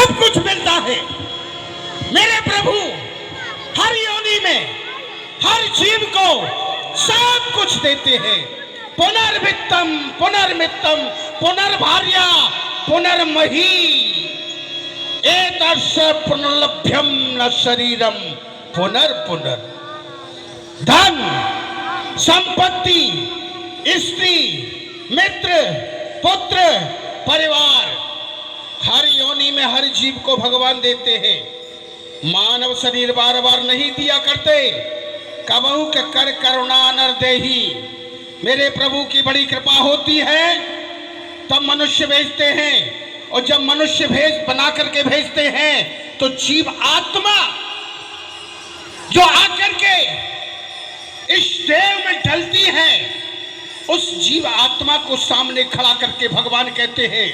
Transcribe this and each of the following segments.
सब कुछ मिलता है। मेरे प्रभु हर योनि में हर जीव को सब कुछ देते हैं। पुनर्वित्तम पुनर्मित्तम पुनर्भार्या पुनर्मही एतस्य पुनर्लभ्यम न शरीरम पुनर्पुनर। धन, संपत्ति, स्त्री, मित्र, पुत्र, परिवार, हर योनि में हर जीव को भगवान देते हैं। मानव शरीर बार बार नहीं दिया करते। कबहू के कर करुणा नर देही। मेरे प्रभु की बड़ी कृपा होती है तब मनुष्य भेजते हैं, और जब मनुष्य भेज बना करके भेजते हैं तो जीव आत्मा जो आकर के इस देव में ढलती है, उस जीव आत्मा को सामने खड़ा करके भगवान कहते हैं,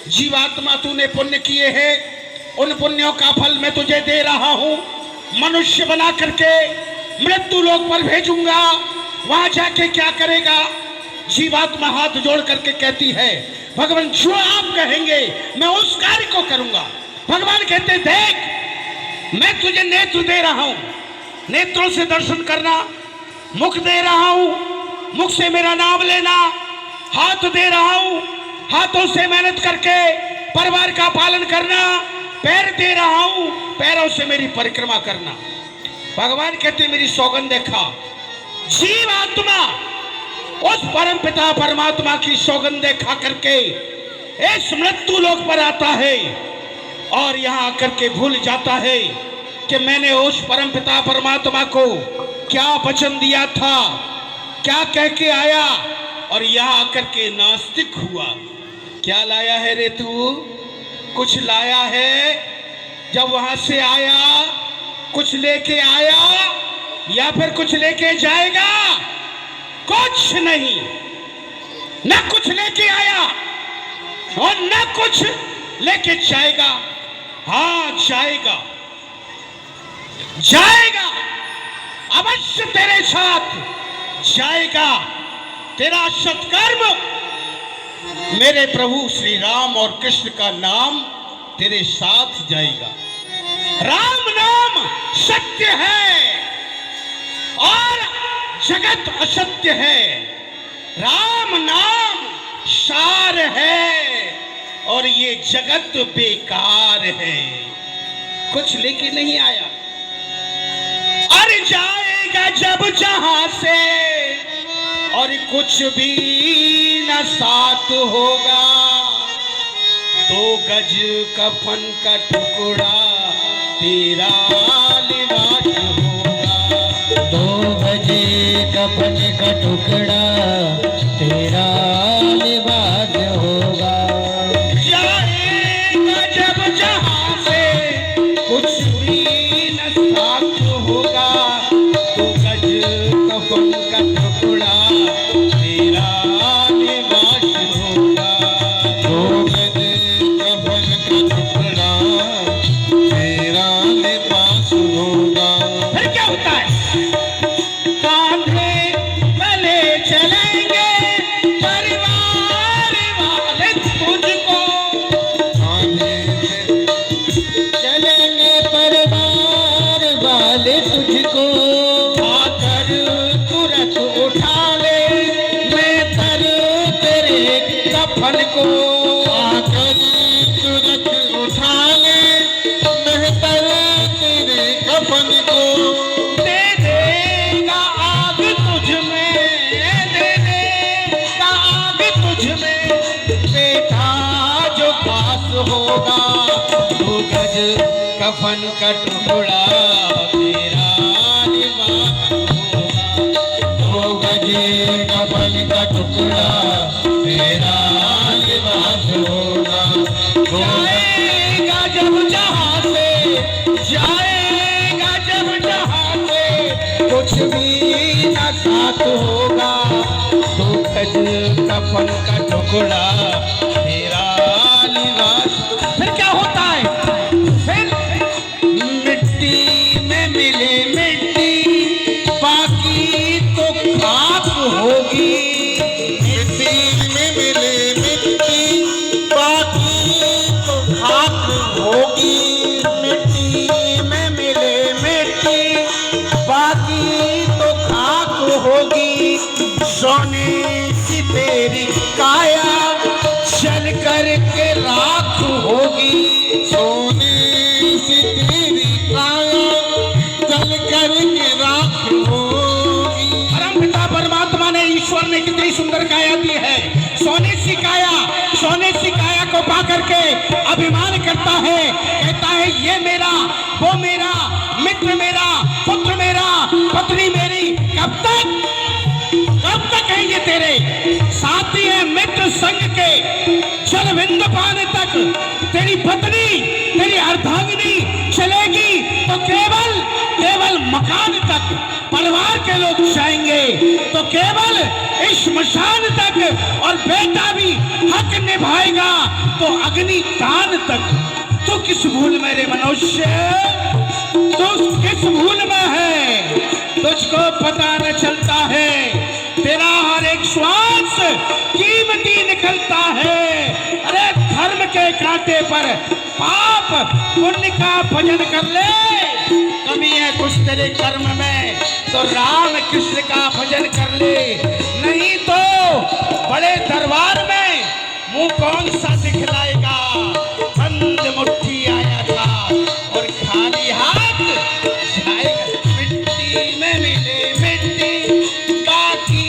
जीवात्मा तूने पुण्य किए हैं, उन पुण्यों का फल मैं तुझे दे रहा हूं। मनुष्य बना करके मृत्यु लोक पर भेजूंगा, वहां जाके क्या करेगा? जीवात्मा हाथ जोड़ करके कहती है, भगवान जो आप कहेंगे मैं उस कार्य को करूंगा। भगवान कहते देख मैं तुझे नेत्र दे रहा हूं, नेत्रों से दर्शन करना, मुख दे रहा हूं, मुख से मेरा नाम लेना, हाथ दे रहा हूं, हाथों से मेहनत करके परिवार का पालन करना, पैर दे रहा हूं, पैरों से मेरी परिक्रमा करना। भगवान कहते मेरी सौगंध देखा। जीव आत्मा उस परम पिता परमात्मा की सौगंध देखा करके इस मृत्यु लोक पर आता है और यहाँ आकर के भूल जाता है कि मैंने उस परम पिता परमात्मा को क्या वचन दिया था, क्या कह के आया, और यहाँ आकर के नास्तिक हुआ। क्या लाया है रे तू? कुछ लाया है? जब वहां से आया कुछ लेके आया या फिर कुछ लेके जाएगा? कुछ नहीं, न कुछ लेके आया और न कुछ लेके जाएगा। हाँ जाएगा, जाएगा, अवश्य तेरे साथ जाएगा। तेरा सत्कर्म, मेरे प्रभु श्री राम और कृष्ण का नाम तेरे साथ जाएगा। राम नाम सत्य है और जगत असत्य है। राम नाम सार है और ये जगत बेकार है। कुछ लेके नहीं आया। अरे जाएगा जब जहां से और कुछ भी न साथ होगा, तो गज कफन का टुकड़ा तेरा लिबास होगा। दो गज कफन का टुकड़ा तेरा लिबास होगा। जाएगा जब जहां से कुछ भी न साथ होगा, तो गज कफन का टुकड़ा तेरा लिबास होगा। दो गज कफन का टुकड़ा तेरा लिबास होगा। फिर क्या होता है? कांधे भले चलेंगे परिवार वाले तुझको, कांधे चलेंगे परिवार वाले तुझको, आकर तुरंत उठा ले मैं तर तेरे कफन को। आकर तुरंत उठा ले मेहतर तेरे कफन को। दे देगा आग तुझ में, दे देगा आग तुझ में, बेटा जो पास होगा। दो गज कफन का टुकड़ा तेरा लिबास होगा। दो गज कफन का टुकड़ा तेरा लिबास होगा। जाएगा जब जहां से, जाएगा जब जहां से, कुछ भी न साथ होगा। दो गज कफन का टुकड़ा तेरा लिबास। फिर क्या होता है? फिर मिट्टी में मिले मिट्टी, बाकी तो खाक होगी। मिट्टी में मिले मिट्टी बाकी तो खाक होगी, मिट्टी में मिले मिट्टी, बाकी तो खाक होगी। सोने सी तेरी काया, चल कर के राख होगी। सोने से तेरी काया जल करके राख होगी। परम पिता परमात्मा ने, ईश्वर ने कितनी सुंदर काया दी है। सोने सी काया, सोने सी काया को पा करके अभिमान करता है, कहता है ये मेरा, वो मेरा, मित्र मेरा, पुत्र मेरा, पत्नी मेरी। कब तक है ये तेरे साथी है मित्र संग के, चल विंद पाने तक तेरी पत्नी, तेरी अर्धांगिनी चलेगी तो केवल मकान तक, परिवार के लोग जाएंगे तो केवल इस श्मशान तक, और बेटा भी हक निभाएगा तो अग्नि दान तक। तू किस भूल में रे मनुष्य, तू किस भूल में है, तुझको पता न चलता है। तेरा हर एक श्वास कीमती निकलता है। अरे धर्म के कांटे पर पाप पुण्य का भजन कर ले। कमी है कुछ तेरे कर्म में तो राम कृष्ण का भजन कर ले, नहीं तो बड़े दरबार में मुंह कौन सा दिखलाएगा। बंद मुट्ठी आया था और खाली हाथ जाएगा। मिट्टी में मिले मिट्टी, बाकी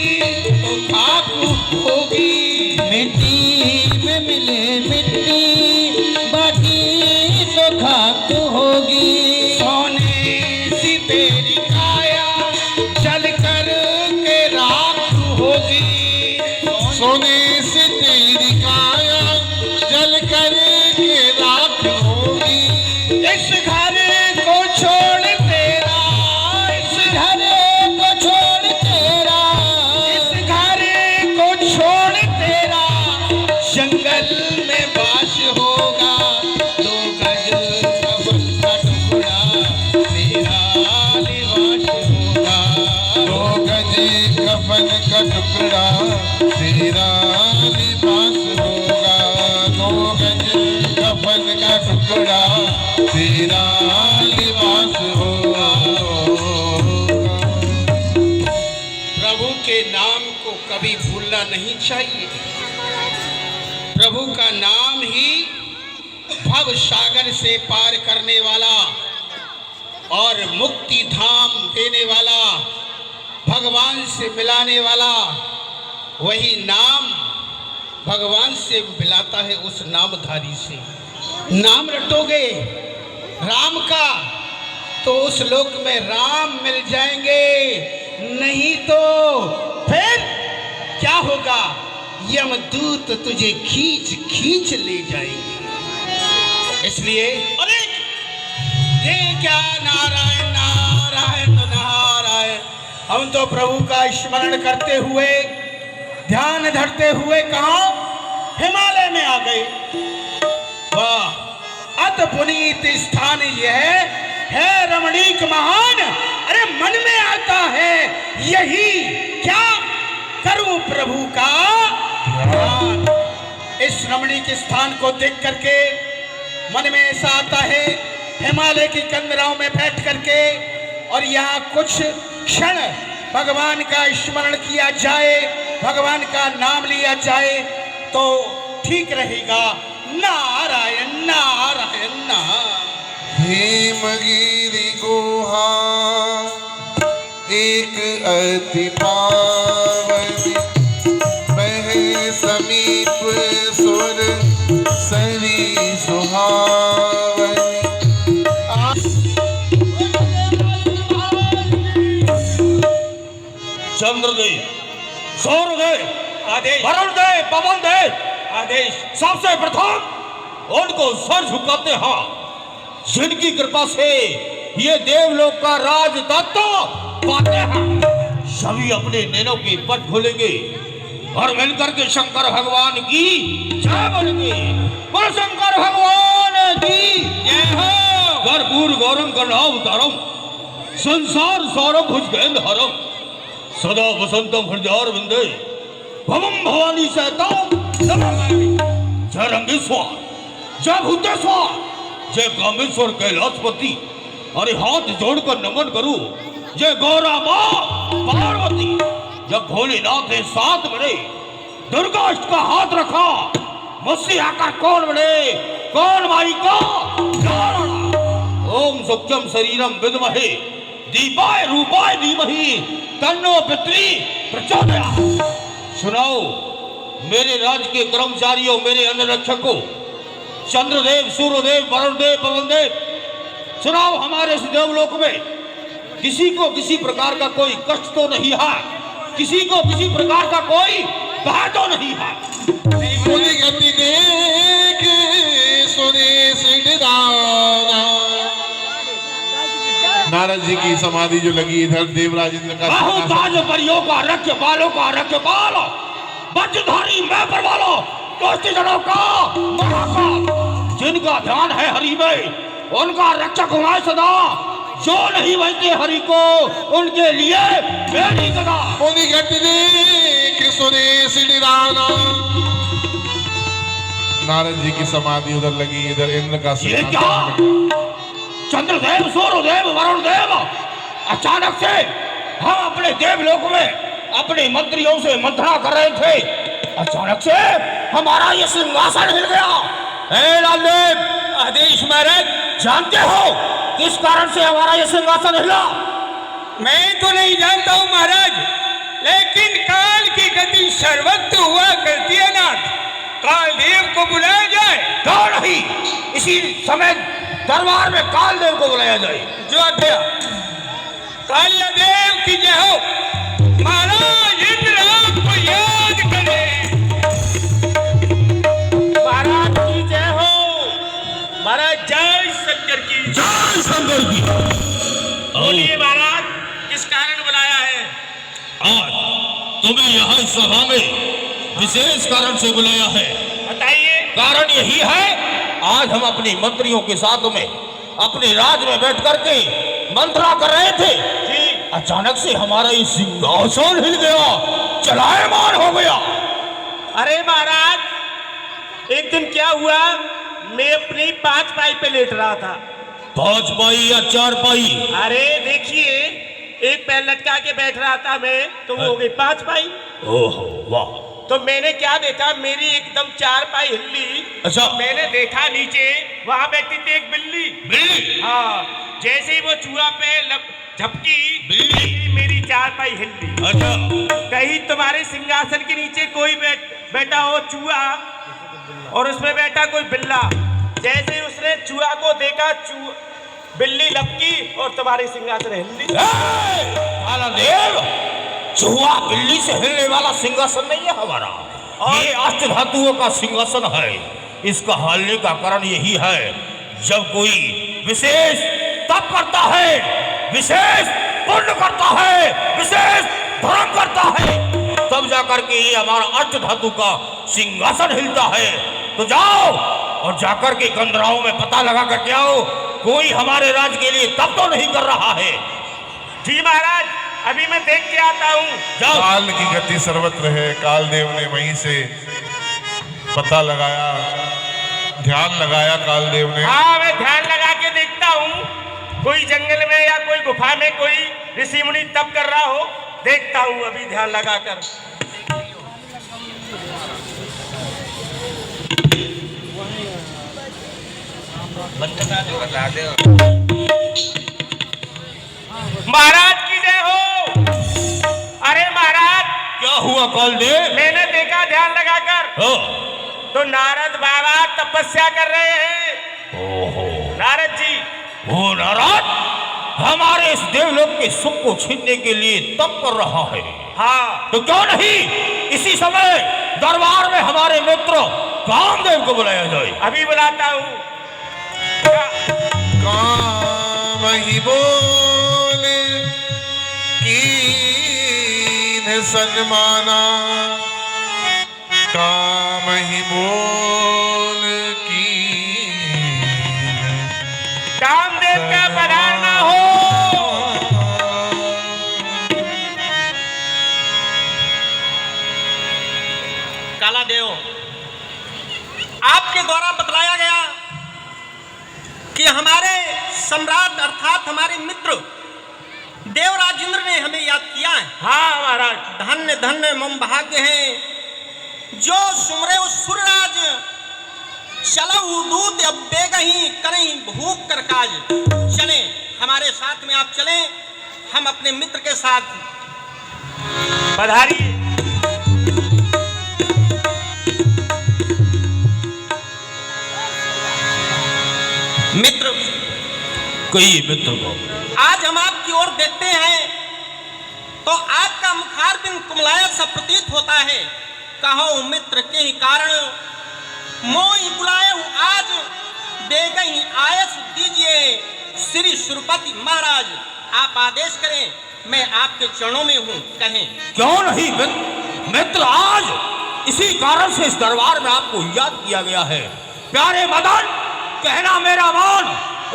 तो खाक होगी। मिट्टी में मिले मिट्टी, बाकी तो खाक होगी। सोने सी तेरी काया, जल कर के राख होगी। सोने से तेरी काया जल करके राख होगी। इस घर को छोड़ तेरा, इस घर को छोड़ तेरा, इस घर को छोड़ तेरा, जंगल में बास होगा। 2 गज कफन का टुकड़ा मेरा लिबास होगा। 2 गज कफन का टुकड़ा तेरा लिबास होगा। 2 गज कफन का टुकड़ा तेरा लिबास होगा। प्रभु के नाम को कभी भूलना नहीं चाहिए। प्रभु का नाम ही भव सागर से पार करने वाला और मुक्ति धाम देने वाला, भगवान से मिलाने वाला, वही नाम भगवान से मिलाता है उस नामधारी से। नाम रटोगे राम का तो उस लोक में राम मिल जाएंगे, नहीं तो फिर क्या होगा, यमदूत तुझे खींच खींच ले जाएंगे। इसलिए अरे ये क्या नारायण नारायण नारायण, हम तो प्रभु का स्मरण करते हुए, ध्यान धरते हुए कहाँ हिमालय में आ गए। वाह, अत पुनीत स्थान यह है रमणीक महान। अरे मन में आता है यही, क्या करूं प्रभु का ध्यान। इस रमणीक स्थान को देख करके मन में ऐसा आता है, हिमालय की कंदराओं में बैठ करके और यहाँ कुछ क्षण भगवान का स्मरण किया जाए, भगवान का नाम लिया जाए तो ठीक रहेगा। नारायण नारायण नारायण। हेमगिरि गुहा एक अति पावनी, बहे समीप सुर सरी सुहावनी। चंद्रदेव, सौरदेव आदेश, वरुणदेव, पवनदेव आदेश। सबसे प्रथम उनको सर झुकाते हैं, जिनकी कृपा से ये देवलोक का राज दत्ता पाते हैं। सभी अपने नैनों के पट खोलेंगे और मिलकर के शंकर भगवान की जय बोलेंगे। बोल शंकर भगवान की जय हो। कर्पूर गौरम कर्णावतारम, संसार सौरभ भुजगेंद्रहरम, सदा वसंतम हृदयार विंदे, भवम भवानी सहताम नमामि। जय रंगेश्वर, जय भूतेश्वर, जय कामेश्वर कैलाशपति, अरे हाथ जोड़कर नमन करूं। जय गौरा माँ पार्वती, जब भोलेनाथ ने साथ बड़े दुर्गाष्ट का हाथ रखा, मुझसे आकर कौन बड़े कौन माई का ओम सत्यम शरीरम विद्महे दीपाय रूपाय धीमहि तन्नो पितृ प्रचोदयात्। सुनाओ मेरे राज्य के कर्मचारियों, मेरे अन्न रक्षकों, चंद्रदेव, सूर्यदेव, वरुणदेव, पवनदेव, सुनाओ हमारे इस देवलोक में किसी को किसी प्रकार का कोई कष्ट तो नहीं है, किसी को किसी प्रकार का कोई कहा तो नहीं है। बोली गति देख सुने सिंहदाना। नारद जी की समाधि जो लगी इधर देवराज इंद्र का ताज परियों का रख्य बालों का रख्य बाल, वज्रधारी मैं पर वालो दोस्ती जनों का महाकाल, जिनका ध्यान है हरि में उनका रक्षक हुआ सदा, जो नहीं बनते हरि को उनके लिए मेरी गदा। बोली गति देख सुने सिंहदाना। नारद जी की समाधि उधर लगी, इधर इंद्र का ये क्या चंद्रदेव, सूर्यदेव, वरुणदेव, अचानक से हम अपने देवलोक में अपने मंत्रियों से मंत्रणा कर रहे थे, अचानक से हमारा ये सिंहासन हिल गया। हे लालदेव, आदेश महाराज, जानते हो किस कारण से हमारा ये सिंहासन हिला? मैं तो नहीं जानता हूँ महाराज, लेकिन काल की गति सर्वत्र हुआ करती है नाथ। कालदेव को बुलाया जाए। क्यों नहीं, इसी समय दरबार में कालदेव को बुलाया जाए। जो आज्ञा। कालदेव की जय हो। महाराज इंद्र आपको याद करे। महाराज की जय हो। महाराज जय शंकर की। जय शंकर की। बोलिए महाराज, किस कारण बुलाया है? आज तुम्हें यहाँ इस सभा में विशेष कारण से बुलाया है। बताइए। कारण यही है, आज हम अपने मंत्रियों के साथ में अपने राज में बैठ करके मंत्रणा कर रहे थे जी। अचानक से हमारा ये सिंहासन हिल गया, चलायमान हो गया। अरे महाराज, एक दिन क्या हुआ, मैं अपनी 5 पाई पे लेट रहा था। 5 पाई या 4 पाई? अरे देखिए, एक पैर लटका के बैठ रहा था मैं, तो वो हो गई 5 पाई। ओहो वाह। तो मैंने क्या देखा, मेरी एकदम 4 पाई हिली। अच्छा। मैंने देखा नीचे वहां बैठी थी एक बिल्ली। बिल्ली? हाँ, जैसे ही वो चूहा पे झपकी, बिल्ली मेरी 4 पाई हिली। अच्छा। कहीं तुम्हारे सिंहासन के नीचे कोई बैठा हो चूहा और उसमें बैठा कोई बिल्ला, जैसे ही उसने चूहा को देखा, बिल्ली लपकी और तुम्हारी सिंहासन हिल ली। कालदेव, चूहा बिल्ली से हिलने वाला सिंहासन नहीं है हमारा, ये अष्ट धातुओं का सिंहासन है। इसका हिलने का कारण यही है, जब कोई विशेष तप करता है, विशेष पुण्य करता है, विशेष धर्म करता है, तब जाकर के ये हमारा अष्ट धातु का सिंहासन हिलता है। तो जाओ और जाकर के गंधराओं में पता लगा करके आओ, कोई हमारे राज्य के लिए तप तो नहीं कर रहा है। जी महाराज, अभी मैं देख के आता हूँ। जाओ। काल की गति सर्वत्र है। कालदेव ने वहीं से पता लगाया, ध्यान लगाया कालदेव ने। हाँ, मैं ध्यान लगा के देखता हूँ, कोई जंगल में या कोई गुफा में कोई ऋषि मुनि तप कर रहा हो, देखता हूँ अभी ध्यान लगाकर। महाराज की जय हो। अरे महाराज, क्या हुआ कालदेव? मैंने देखा ध्यान लगाकर, हाँ। तो नारद बाबा तपस्या कर रहे हैं। ओहो। नारद जी। वो नारद हमारे इस देवलोक के सुख को छीनने के लिए तप कर रहा है। हाँ, तो क्यों नहीं इसी समय दरबार में हमारे मित्र कामदेव को बुलाया जाए। अभी बुलाता हूँ। काम ही बोल कीन सन्माना, काम ही बोल कीन। कामदेव का पधारना हो। कालादेव, आपके द्वारा बतलाया गया कि हमारे सम्राट अर्थात हमारे मित्र देवराजेंद्र ने हमें याद किया है। हाँ महाराज, धन्य धन्य मम भाग्य है जो सुमरे सुरराज चलऊ दूत अब बेगही करही भूख कर काज। चले हमारे साथ में, आप चलें, हम अपने मित्र के साथ पधारिए। मित्र, कहिए मित्र को। आज हम आपकी ओर देखते हैं तो आपका मुखार बिन कुमलाया सा प्रतीत होता है। कहो मित्र के ही कारण मोई बुलाए हूँ आज, दे गई आयस दीजिए श्री सुरपति महाराज। आप आदेश करें, मैं आपके चरणों में हूँ, कहें। क्यों नहीं मित्र, आज इसी कारण से इस दरबार में आपको याद किया गया है। प्यारे मदन, कहना मेरा मान,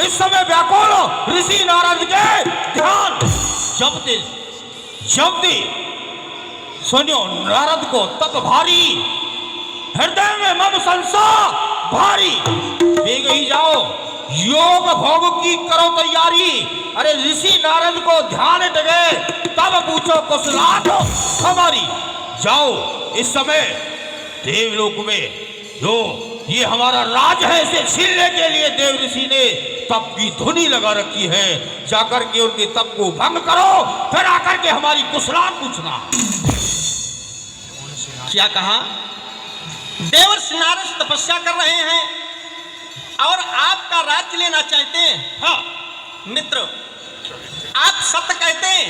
इस समय व्याकुल ऋषि नारद के ध्यान जपते सुनो नारद को तप भारी, हृदय में मम संसार भारी। बेग ही जाओ, योग भोग की करो तैयारी। अरे ऋषि नारद को ध्यान डगे, तब पूछो कुशलात हमारी। जाओ, इस समय देवलोक में जो ये हमारा राज है, इसे छीनने के लिए देव ऋषि ने तप की धुनी लगा रखी है। जाकर के उनके तप को भंग करो, फिर आकर के हमारी कुशलात पूछना। क्या कहा? देवर्षि नारद तपस्या कर रहे हैं और आपका राज्य लेना चाहते हैं। हाँ मित्र, आप सत्य कहते हैं,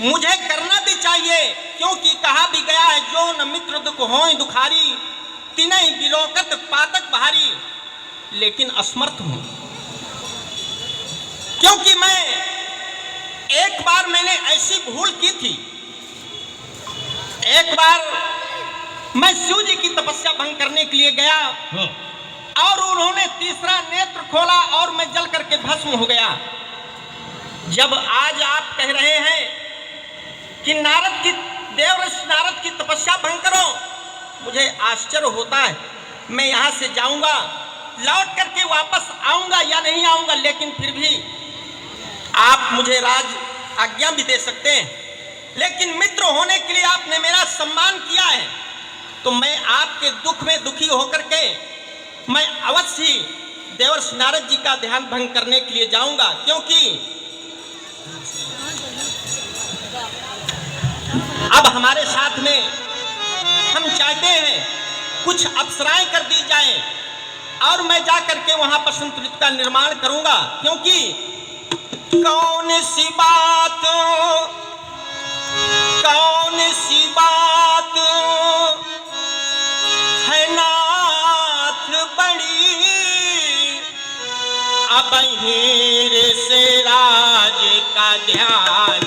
मुझे करना भी चाहिए, क्योंकि कहा भी गया है जो न मित्र दुख होय दुखारी, तिनहि बिलोकत पातक भारी। लेकिन असमर्थ हूं, क्योंकि एक बार मैंने ऐसी भूल की थी। एक बार मैं शिव जी की तपस्या भंग करने के लिए गया और उन्होंने तीसरा नेत्र खोला और मैं जल करके भस्म हो गया। जब आज आप कह रहे हैं कि देवर्षि नारद की तपस्या भंग करो, मुझे आश्चर्य होता है। मैं यहाँ से जाऊंगा, लौट करके वापस आऊंगा या नहीं आऊंगा, लेकिन फिर भी आप मुझे राज आज्ञा भी दे सकते हैं। लेकिन मित्र होने के लिए आपने मेरा सम्मान किया है, तो मैं आपके दुख में दुखी होकर के मैं अवश्य ही देवर्षि नारद जी का ध्यान भंग करने के लिए जाऊंगा। क्योंकि अब हमारे साथ में हम चाहते हैं कुछ अप्सराएं कर दी जाएं और मैं जा करके वहां बसंत ऋतु का निर्माण करूंगा। क्योंकि कौन सी बात है नाथ बड़ी, अब हीर से राज का ध्यान